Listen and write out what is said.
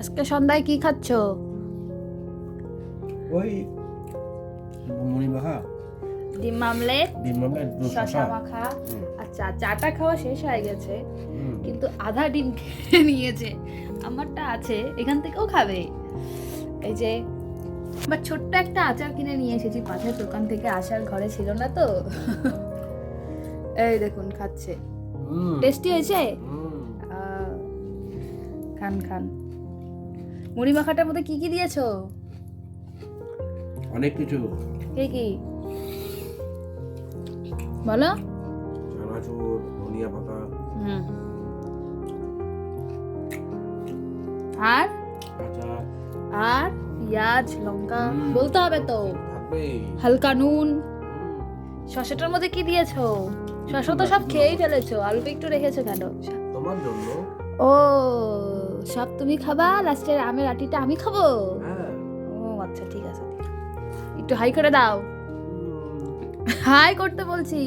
আজকে সন্ধ্যায় কি খাচ্ছ? ওই মুড়ি মাখা, ডিম আমলেট, শশা মাখা। হুম। আচ্ছা, চাটা খাওয়া শেষ হয়ে গেছে, হুম। কিন্তু আধা ডিম খেয়ে নিয়েছে। আমারটা আছে, এখান থেকেও খাবে। এই যে আমার ছোট্ট একটা আচার কিনে নিয়ে এসেছি পাশের দোকান থেকে, আসার ঘরে ছিল না তো। এই দেখুন খাচ্ছে। টেস্টি হয়েছে? খান খান। মুড়ি মাখাটার মধ্যে কি কি দিয়েছো? অনেক কিছু, কি কি বলো? চানাচুর, ধনিয়া পাতা, হুম। আর আচার, আর পেঁয়াজ লঙ্কা বলতে হবে তো, থাকবে। হালকা নুন। শসাটার মধ্যে কি দিয়েছো? শসা তো সব খেয়েই ফেলেছো, অল্প একটু রেখেছো কেন? তোমার জন্য। ও, সব তুমি খাবা, লাস্টের আমের আটিটা আমি খাবো? হ্যাঁ। ও আচ্ছা, ঠিক আছে। একটু হাই করে দাও। হাই করতে বলছি।